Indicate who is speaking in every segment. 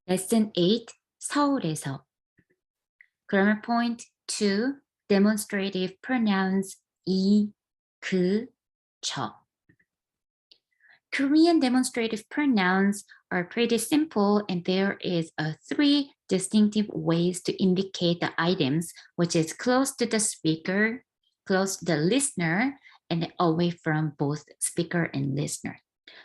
Speaker 1: Lesson 8, 서울에서. Grammar point 2, demonstrative pronouns 이, 그, 저. Korean demonstrative pronouns are pretty simple, and there is three distinctive ways to indicate the items, which is close to the speaker, close to the listener, and away from both speaker and listener.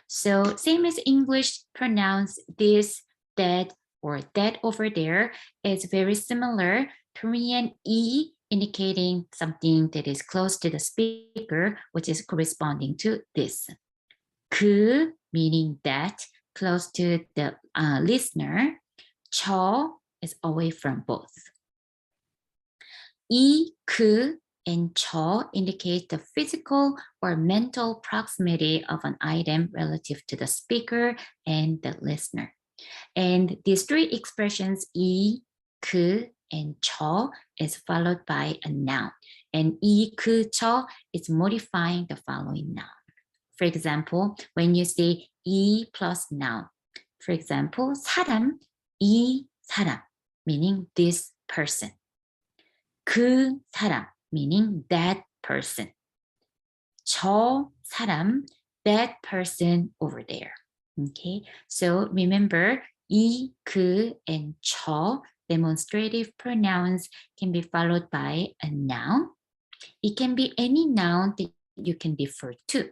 Speaker 1: So same as English, pronouns this, that, or that over there is very similar. Korean 이 indicating something that is close to the speaker, which is corresponding to this. 그 meaning that, close to the listener. 저 is away from both. 이, 그, and 저 indicate the physical or mental proximity of an item relative to the speaker and the listener. And these three expressions, 이, 그, and 저, is followed by a noun. And 이, 그, 저 is modifying the following noun. For example, when you say 이 plus noun, for example, 사람, 이 사람, meaning this person. 그 사람, meaning that person. 저 사람, that person over there. Okay, so remember, 이, 그, and 저 demonstrative pronouns can be followed by a noun. It can be any noun that you can defer to.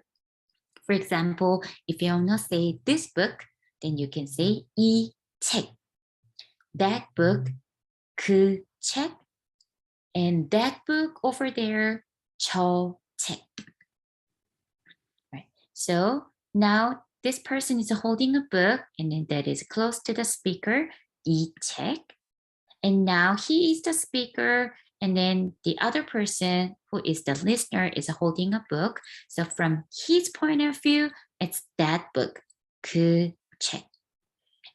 Speaker 1: For example, if you want to say this book, then you can say 이 책. That book, 그 책. And that book over there, 저 책. Right. So now this person is holding a book, and then that is close to the speaker, 이 책. And now he is the speaker, and then the other person who is the listener is holding a book. So from his point of view, it's that book, 그 책.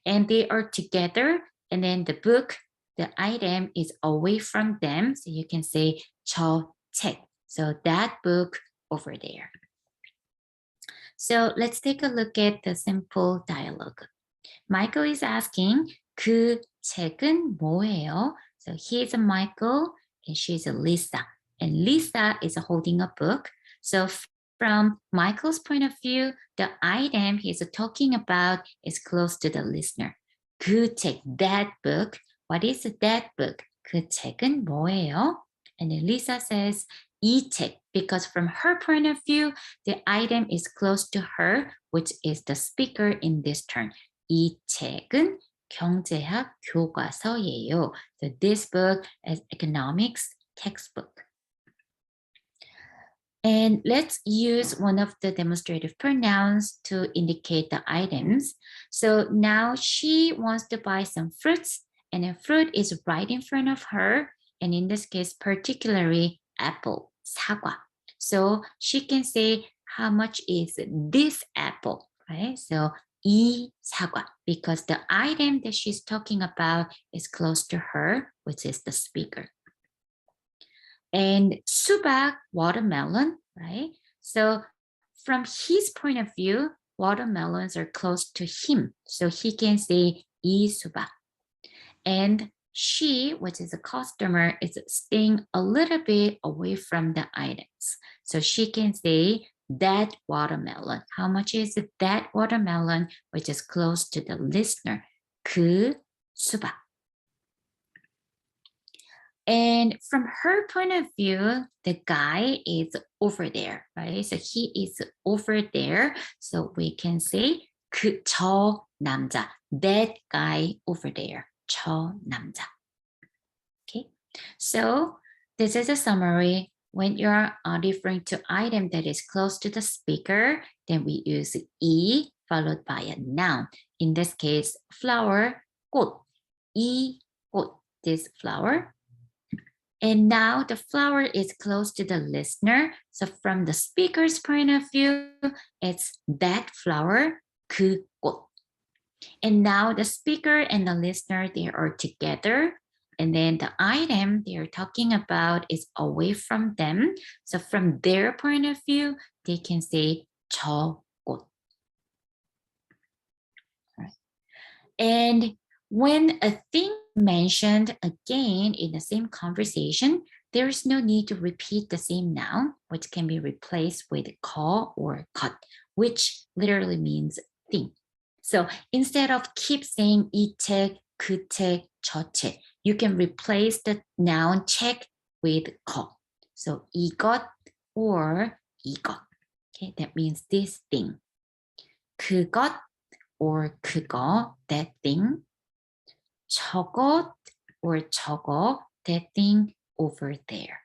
Speaker 1: And they are together, and then the book, the item is away from them. So you can say 저 책. So that book over there. So let's take a look at the simple dialogue. Michael is asking, 그 책은 뭐예요? So he's a Michael and she's a Lisa. And Lisa is holding a book. So from Michael's point of view, the item he's talking about is close to the listener. 그 책, that book. What is that book? 그 책은 뭐예요? And then Lisa says, 이 책, because from her point of view, the item is close to her, which is the speaker in this turn. 이 책은 경제학 교과서예요. So this book is economics textbook. And let's use one of the demonstrative pronouns to indicate the items. So now she wants to buy some fruits, and a fruit is right in front of her. And in this case, particularly apple, 사과. So she can say, how much is this apple, right? So 이 사과, because the item that she's talking about is close to her, which is the speaker. And 수박, watermelon, right? So from his point of view, watermelons are close to him. So he can say 이 수박. And she, which is a customer, is staying a little bit away from the items. So she can say that watermelon. How much is that watermelon, which is close to the listener? 그 수박. And from her point of view, the guy is over there, right? So he is over there. So we can say 저 남자, that guy over there. 저 남자. Okay, so this is a summary. When you're referring to item that is close to the speaker, then we use 이 followed by a noun. In this case, flower, 꽃. 이 꽃, this flower. And now the flower is close to the listener. So from the speaker's point of view, it's that flower, 그 꽃. And now the speaker and the listener, they are together. And then the item they're talking about is away from them. So from their point of view, they can say 저 꽃. Right. And When a thing mentioned again in the same conversation, there is no need to repeat the same noun, which can be replaced with 거 or 것, which literally means thing. So instead of keep saying 이 책, 그 책, 저 책, you can replace the noun 책 with 거. So 이것 or 이것. Okay, that means this thing. 그것 or 그거, that thing. 저것 or 저거, that thing over there.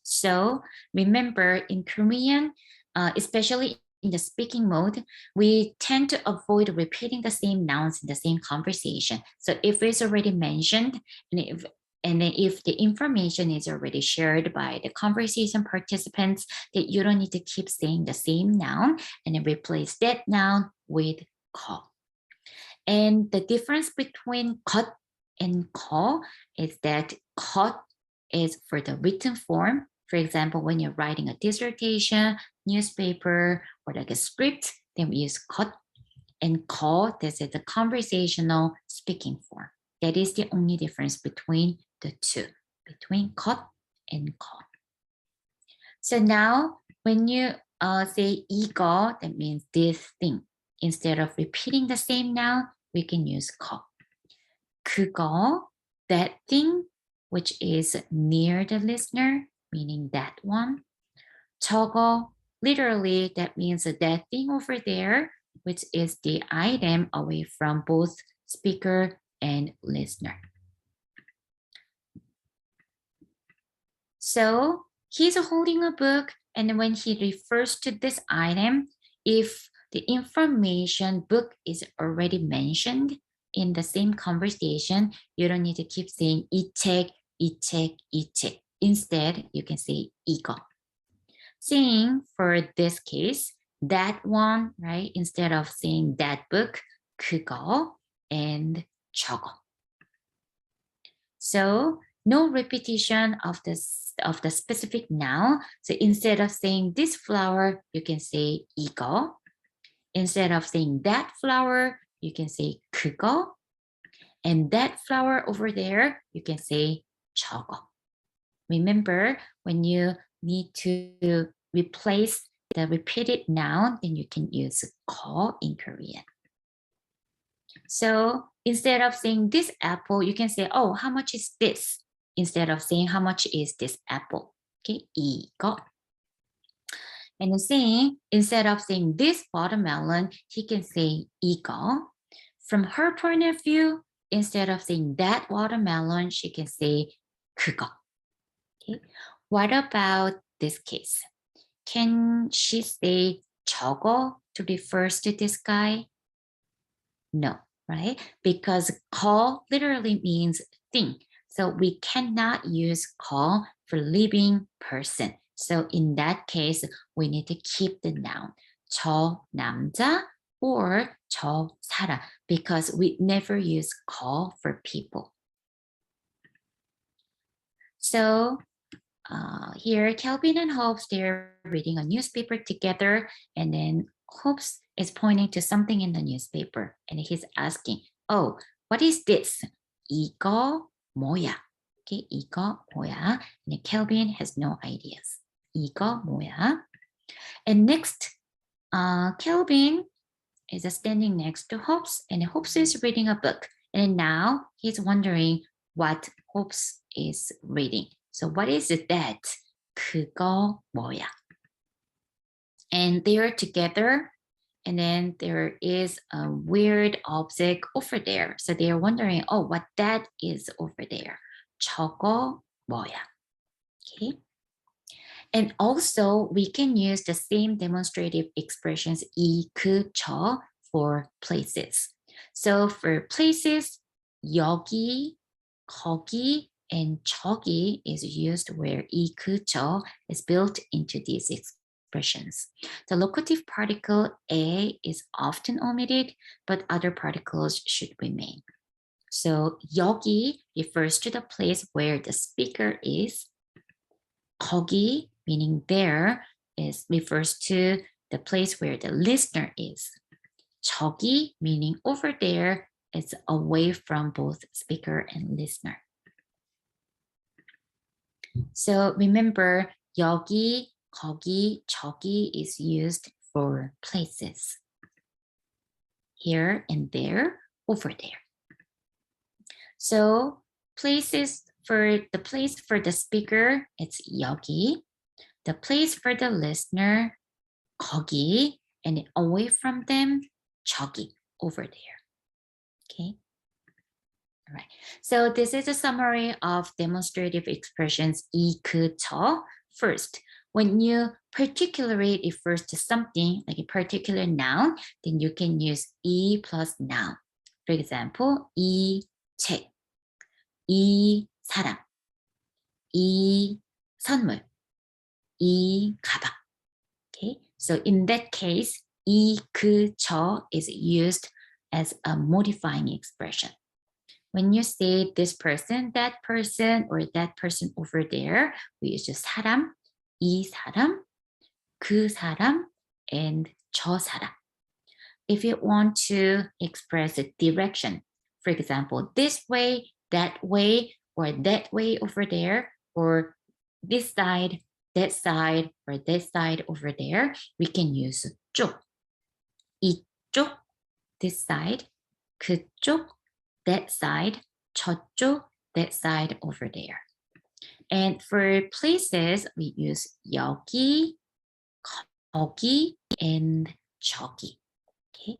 Speaker 1: So remember in Korean, especially in the speaking mode, we tend to avoid repeating the same nouns in the same conversation. So if it's already mentioned, and then if the information is already shared by the conversation participants, that you don't need to keep saying the same noun and then replace that noun with 거. And the difference between 것 and 거 is that 것 is for the written form. For example, when you're writing a dissertation, newspaper, or like a script, then we use 것. And 거, this is the conversational speaking form. That is the only difference between the two, between 것 and 거. So now when you say 이거, that means this thing. Instead of repeating the same noun, we can use 거. 그거, that thing, which is near the listener, meaning that one. 저거, literally, that means that thing over there, which is the item away from both speaker and listener. So he's holding a book, and when he refers to this item, if the information book is already mentioned in the same conversation, you don't need to keep saying 이 책, 이 책, 이 책. Instead, you can say 이거. Saying for this case, that one, right? Instead of saying that book, 그거 and 저거. So no repetition of the specific noun. So instead of saying this flower, you can say 이거. Instead of saying that flower, you can say 그거. And that flower over there, you can say 저거. Remember, when you need to replace the repeated noun, then you can use 거 in Korean. So instead of saying this apple, you can say, oh, how much is this? Instead of saying how much is this apple. Okay, 이거. And then saying, instead of saying this watermelon, he can say 이거. From her point of view, instead of saying that watermelon, she can say 그거. Okay. What about this case? Can she say 저거 to refer to this guy? No, right? Because 거 literally means thing. So we cannot use 거 for living person. So in that case, we need to keep the noun 저 남자 or 저 사람 because we never use 거 for people. So here, Kelvin and Hobbes, they're reading a newspaper together, and then Hobbes is pointing to something in the newspaper, and he's asking, oh, what is this? 이거 뭐야? Okay, 이거 뭐야? And Kelvin has no ideas. 이거 뭐야? And next, Kelvin is standing next to Hobbes, and Hobbes is reading a book. And now he's wondering what Hobbes is reading. So what is that? 그거 뭐야? And they are together, and then there is a weird object over there. So they are wondering, oh, what that is over there. 저거 뭐야? Okay. And also, we can use the same demonstrative expressions 이, 그, 저 for places. So for places, 여기, 거기, and 저기 is used where 이, 그, 저 is built into these expressions. The locative particle a is often omitted, but other particles should remain. So 여기 refers to the place where the speaker is. 거기, meaning there, refers to the place where the listener is. 저기, meaning over there, It's away from both speaker and listener. So remember, 여기, 거기, 저기 is used for places. Here and there, over there. So places for the place for the speaker, it's 여기. The place for the listener, 거기. And away from them, 저기, over there. Okay. All right. So this is a summary of demonstrative expressions 이, 그, 저. First, when you particularly refers to something like a particular noun, then you can use 이 plus noun. For example, 이 책, 이 사람, 이 선물, 이 가방. Okay, so in that case, 이, 그, 저 is used as a modifying expression. When you say this person, or that person over there, we use 사람, 이 사람, 그 사람, and 저 사람. If you want to express a direction, for example, this way, or that way over there, or this side, that side, or this side over there, we can use 쪽. 이쪽, this side, 그쪽, that side, 저쪽, that side over there. And for places, we use 여기, 거기, and 저기. Okay.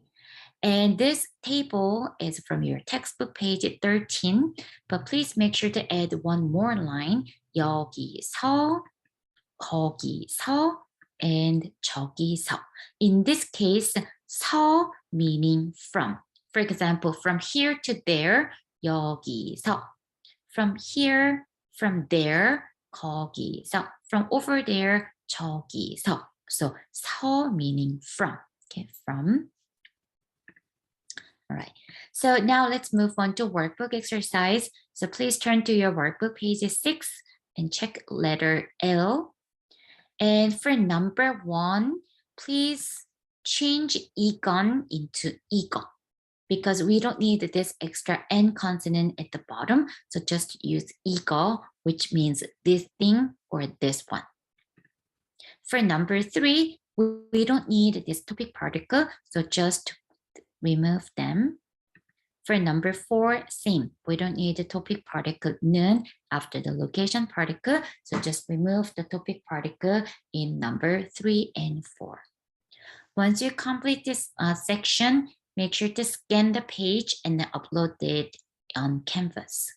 Speaker 1: And this table is from your textbook page 13, but please make sure to add one more line, 여기서, 거기서, and 저기서. In this case, 서 meaning from. For example, from here to there, 여기서. From here, from there, 거기서. From over there, 저기서. So 서 meaning from. Okay, from. All right. So now let's move on to workbook exercise. So please turn to your workbook page 6 and check letter L. And for number 1, please change 이건 into 이거, because we don't need this extra N consonant at the bottom. So just use 이거, which means this thing or this one. For number 3, we don't need this topic particle, so just remove them. For number 4, same. We don't need the topic particle 는 after the location particle, so just remove the topic particle in number 3 and 4. Once you complete this section, make sure to scan the page and upload it on Canvas.